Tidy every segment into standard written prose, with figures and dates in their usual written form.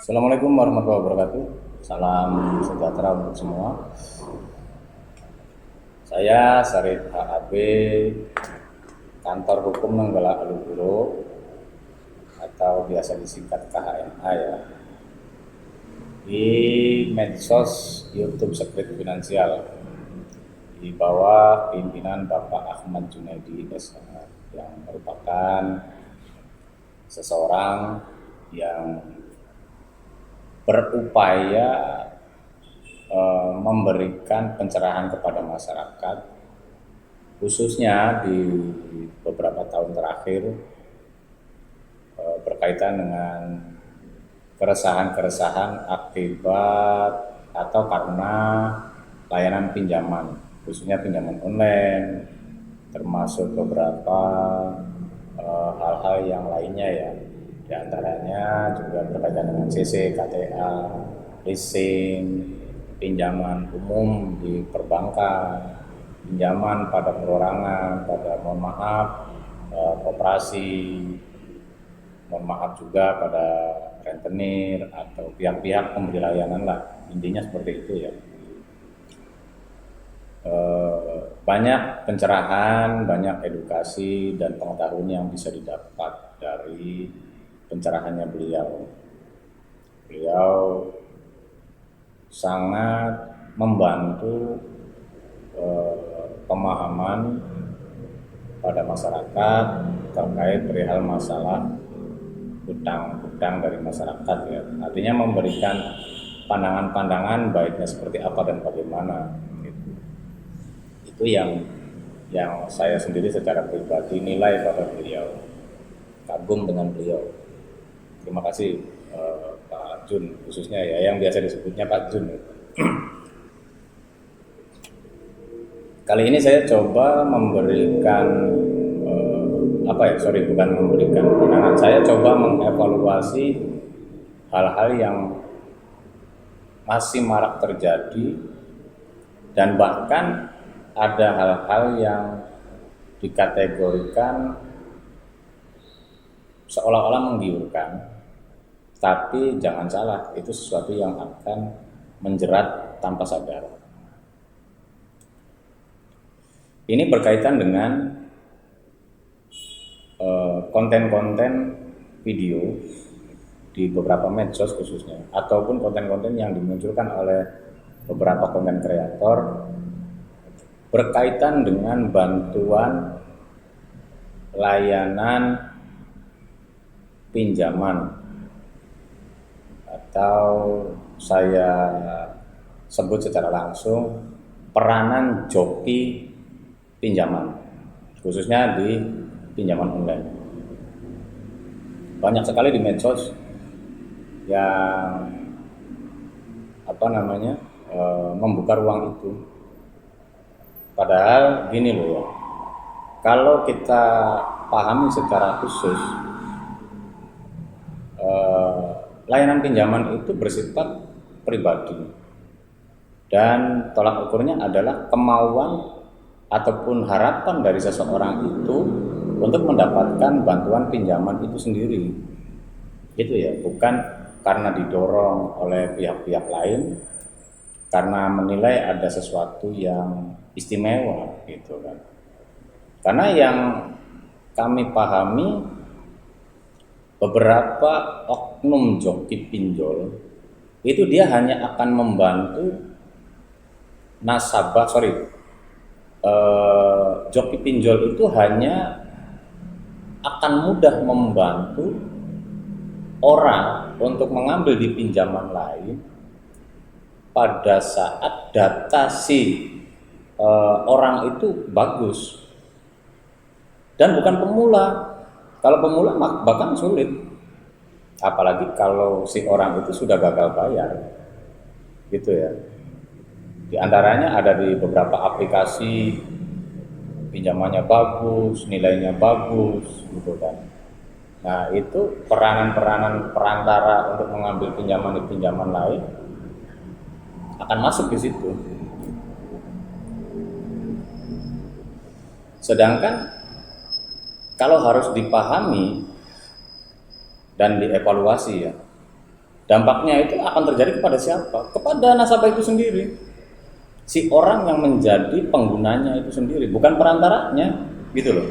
Assalamualaikum warahmatullahi wabarakatuh. Salam sejahtera untuk semua. Saya Sarid HAB, Kantor Hukum Nenggala Aluguro atau biasa disingkat KHNA ya. Di medsos YouTube Sekret Finansial di bawah pimpinan Bapak Ahmad Junaidi SH yang merupakan seseorang yang berupaya memberikan pencerahan kepada masyarakat, khususnya di beberapa tahun terakhir berkaitan dengan keresahan-keresahan akibat atau karena layanan pinjaman, khususnya pinjaman online, termasuk beberapa hal-hal yang lainnya ya. Di antaranya juga berkaitan dengan CC, KTA, leasing, pinjaman umum di perbankan, pinjaman pada perorangan, pada mohon maaf koperasi, mohon maaf juga pada rentenir atau pihak-pihak pemberi layanan lah, intinya seperti itu ya. Banyak pencerahan, banyak edukasi dan pengetahuan yang bisa didapat dari pencerahannya beliau. Beliau sangat membantu pemahaman pada masyarakat terkait perihal masalah hutang dari masyarakat ya. Artinya memberikan pandangan-pandangan baiknya seperti apa dan bagaimana. Itu yang saya sendiri secara pribadi nilai pada beliau, kagum dengan beliau. Terima kasih Pak Jun, khususnya ya yang biasa disebutnya Pak Jun. Kali ini saya coba memberikan bukan memberikan pandangan, saya coba mengevaluasi hal-hal yang masih marak terjadi dan bahkan ada hal-hal yang dikategorikan seolah-olah menggiurkan, tapi jangan salah, itu sesuatu yang akan menjerat tanpa sadar. Ini berkaitan dengan konten-konten video di beberapa medsos khususnya, ataupun konten-konten yang dimunculkan oleh beberapa konten kreator berkaitan dengan bantuan layanan pinjaman, atau saya sebut secara langsung peranan joki pinjaman, khususnya di pinjaman online. Banyak sekali di medsos yang membuka ruang itu. Padahal gini loh ya, kalau kita pahami secara khusus, layanan pinjaman itu bersifat pribadi dan tolak ukurnya adalah kemauan ataupun harapan dari seseorang itu untuk mendapatkan bantuan pinjaman itu sendiri, gitu ya, bukan karena didorong oleh pihak-pihak lain, karena menilai ada sesuatu yang istimewa gitu kan. Karena yang kami pahami, beberapa oknum joki pinjol itu dia hanya akan membantu joki pinjol itu hanya akan mudah membantu orang untuk mengambil di pinjaman lain pada saat data si orang itu bagus dan bukan pemula. Kalau pemula bahkan sulit, apalagi kalau si orang itu sudah gagal bayar, gitu ya. Di antaranya ada di beberapa aplikasi, pinjamannya bagus, nilainya bagus, gitu kan. Nah itu peranan-peranan perantara untuk mengambil pinjaman di pinjaman lain akan masuk di situ. Sedangkan kalau harus dipahami dan dievaluasi ya, Dampaknya itu akan terjadi kepada siapa? Kepada nasabah itu sendiri. Si orang yang menjadi penggunanya itu sendiri, bukan perantaranya, gitu loh.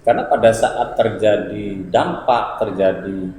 Karena pada saat terjadi dampak, terjadi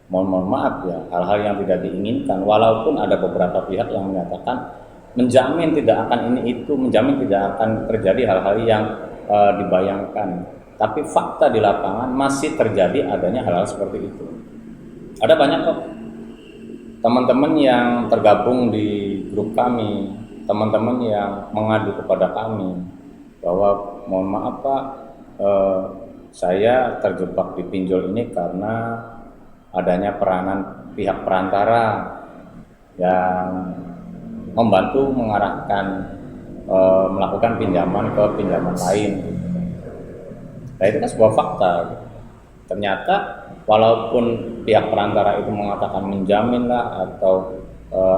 mohon maaf ya, hal-hal yang tidak diinginkan, walaupun ada beberapa pihak yang menyatakan menjamin tidak akan ini itu, menjamin tidak akan terjadi hal-hal yang dibayangkan. Tapi fakta di lapangan masih terjadi adanya hal-hal seperti itu. Ada banyak kok teman-teman yang tergabung di grup kami, teman-teman yang mengadu kepada kami bahwa mohon maaf Pak, saya terjebak di pinjol ini karena adanya peranan pihak perantara yang membantu mengarahkan melakukan pinjaman ke pinjaman lain. Nah itu kan sebuah fakta. Ternyata walaupun pihak perantara itu mengatakan menjamin lah atau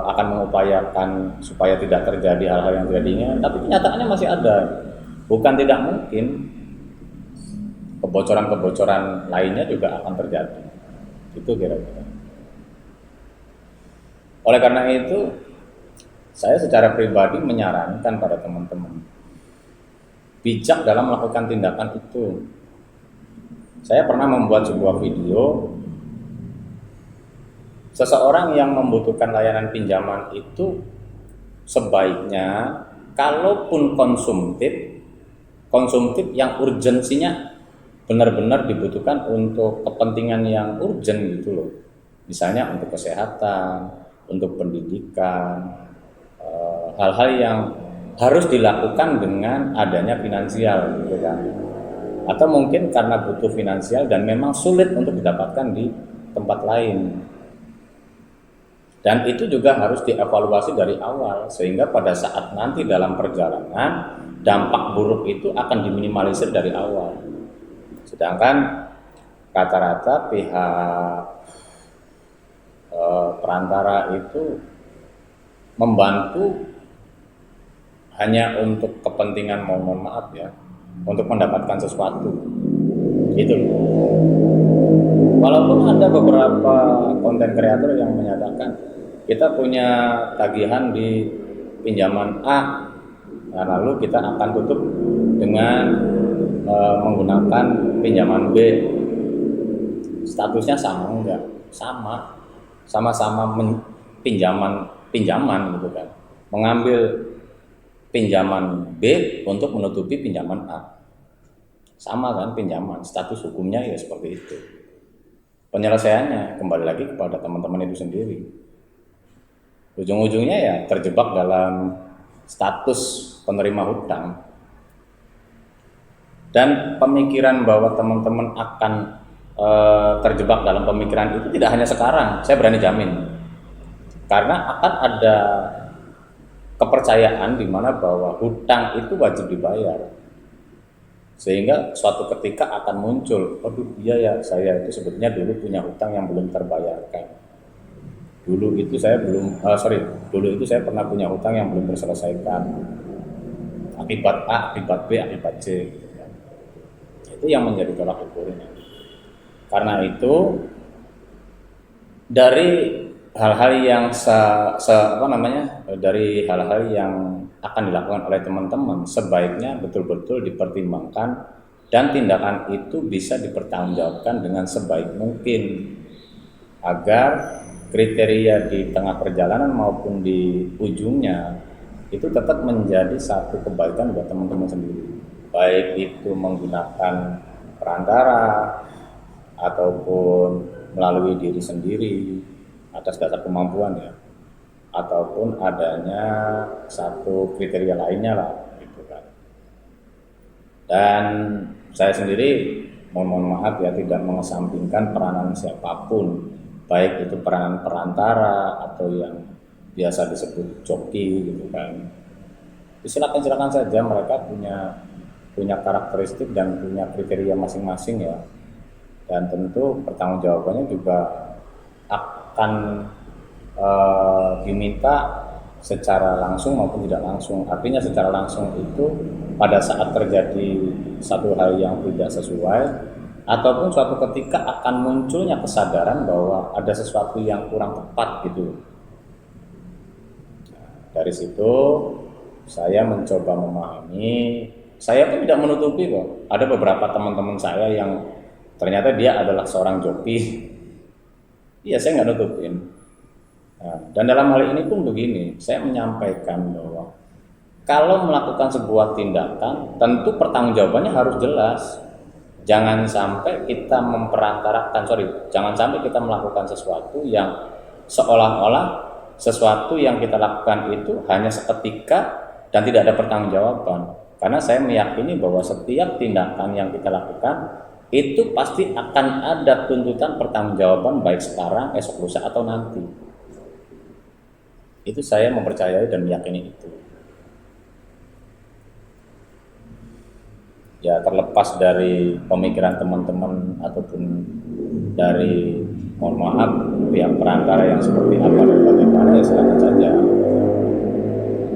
akan mengupayakan supaya tidak terjadi hal-hal yang tidak diinginkan, tapi kenyataannya masih ada. Bukan tidak mungkin kebocoran-kebocoran lainnya juga akan terjadi. Itu kira-kira. Oleh karena itu, saya secara pribadi menyarankan pada teman-teman bijak dalam melakukan tindakan itu. Saya pernah membuat sebuah video, seseorang yang membutuhkan layanan pinjaman itu sebaiknya kalaupun konsumtif yang urgensinya benar-benar dibutuhkan untuk kepentingan yang urgent gitu loh. Misalnya untuk kesehatan, untuk pendidikan, hal-hal yang harus dilakukan dengan adanya finansial gitu kan. Atau mungkin karena butuh finansial dan memang sulit untuk didapatkan di tempat lain. Dan itu juga harus dievaluasi dari awal sehingga pada saat nanti dalam perjalanan dampak buruk itu akan diminimalisir dari awal. Sedangkan rata-rata pihak perantara itu membantu hanya untuk kepentingan mohon maaf ya, untuk mendapatkan sesuatu gitu loh. Walaupun ada beberapa konten kreator yang menyatakan kita punya tagihan di pinjaman A, nah lalu kita akan tutup dengan menggunakan pinjaman B. Statusnya sama enggak? Sama-sama pinjaman gitu kan. Mengambil pinjaman B untuk menutupi pinjaman A. Sama kan pinjaman, status hukumnya ya seperti itu. Penyelesaiannya kembali lagi kepada teman-teman itu sendiri. Ujung-ujungnya ya terjebak dalam status penerima hutang. Dan pemikiran bahwa teman-teman akan terjebak dalam pemikiran itu tidak hanya sekarang, saya berani jamin. Karena akan ada kepercayaan di mana bahwa hutang itu wajib dibayar. Sehingga suatu ketika akan muncul, aduh iya ya, saya itu sebetulnya dulu punya hutang yang belum terbayarkan. Dulu itu saya pernah punya hutang yang belum terselesaikan. Akibat A, akibat B, akibat C. Itu yang menjadi tolak ukurnya. Karena itu dari hal-hal yang dari hal-hal yang akan dilakukan oleh teman-teman sebaiknya betul-betul dipertimbangkan dan tindakan itu bisa dipertanggungjawabkan dengan sebaik mungkin agar kriteria di tengah perjalanan maupun di ujungnya itu tetap menjadi satu kebaikan buat teman-teman sendiri, baik itu menggunakan perantara ataupun melalui diri sendiri atas dasar kemampuan ya, ataupun adanya satu kriteria lainnya lah gitu kan. Dan saya sendiri mohon maaf ya tidak mengesampingkan peranan siapapun, baik itu peranan perantara atau yang biasa disebut joki gitu kan. Silakan saja, mereka punya karakteristik dan punya kriteria masing-masing ya. Dan tentu pertanggungjawabannya juga akan diminta secara langsung maupun tidak langsung. Artinya secara langsung itu pada saat terjadi satu hal yang tidak sesuai, ataupun suatu ketika akan munculnya kesadaran bahwa ada sesuatu yang kurang tepat gitu. Dari situ saya mencoba memahami. Saya pun tidak menutupi kok. Ada beberapa teman-teman saya yang ternyata dia adalah seorang joki. Iya, saya nggak nutupin. Nah, dan dalam hal ini pun begini, saya menyampaikan bahwa kalau melakukan sebuah tindakan, tentu pertanggungjawabannya harus jelas. Jangan sampai kita jangan sampai kita melakukan sesuatu yang seolah-olah sesuatu yang kita lakukan itu hanya seketika dan tidak ada pertanggungjawaban. Karena saya meyakini bahwa setiap tindakan yang kita lakukan itu pasti akan ada tuntutan pertanggungjawaban, baik sekarang, esok, lusa, atau nanti. Itu saya mempercayai dan meyakini itu. Ya, terlepas dari pemikiran teman-teman ataupun dari, mohon maaf, pihak perantara yang seperti apa dan bagaimana, ya silakan saja.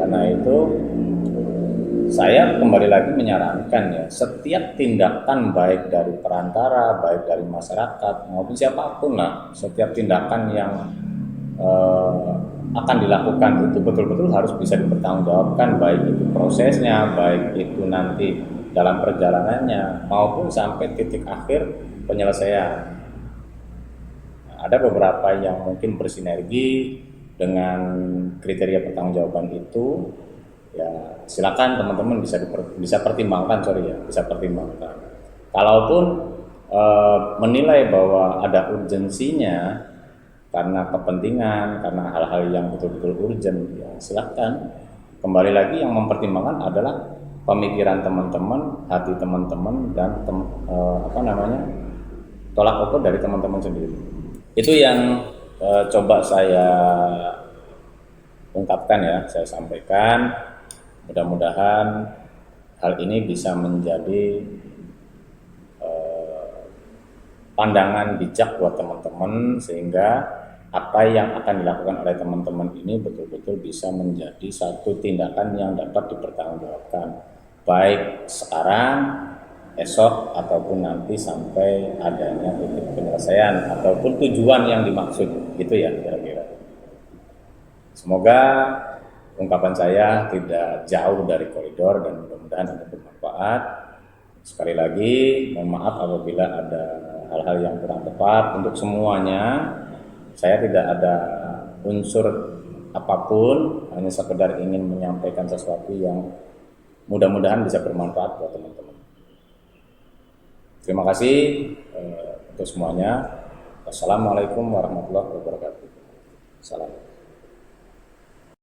Karena itu saya kembali lagi menyarankan ya, setiap tindakan baik dari perantara, baik dari masyarakat maupun siapapun lah, setiap tindakan yang akan dilakukan itu betul-betul harus bisa dipertanggungjawabkan, baik itu prosesnya, baik itu nanti dalam perjalanannya maupun sampai titik akhir penyelesaian. Nah, ada beberapa yang mungkin bersinergi dengan kriteria pertanggungjawaban itu, ya silakan teman-teman bisa pertimbangkan, bisa pertimbangkan. Kalaupun menilai bahwa ada urgensinya karena kepentingan, karena hal-hal yang betul-betul urgent, ya silakan. Kembali lagi yang mempertimbangkan adalah pemikiran teman-teman, hati teman-teman, dan tolak ukur dari teman-teman sendiri. Itu yang coba saya ungkapkan ya, saya sampaikan. Mudah-mudahan hal ini bisa menjadi pandangan bijak buat teman-teman, sehingga apa yang akan dilakukan oleh teman-teman ini betul-betul bisa menjadi satu tindakan yang dapat dipertanggungjawabkan, baik sekarang, esok, ataupun nanti sampai adanya titik penyelesaian ataupun tujuan yang dimaksud, gitu ya kira-kira. Semoga ungkapan saya tidak jauh dari koridor dan mudah-mudahan ada bermanfaat. Sekali lagi, mohon maaf apabila ada hal-hal yang kurang tepat untuk semuanya. Saya tidak ada unsur apapun, hanya sekedar ingin menyampaikan sesuatu yang mudah-mudahan bisa bermanfaat buat teman-teman. Terima kasih untuk semuanya. Wassalamualaikum warahmatullahi wabarakatuh. Salam.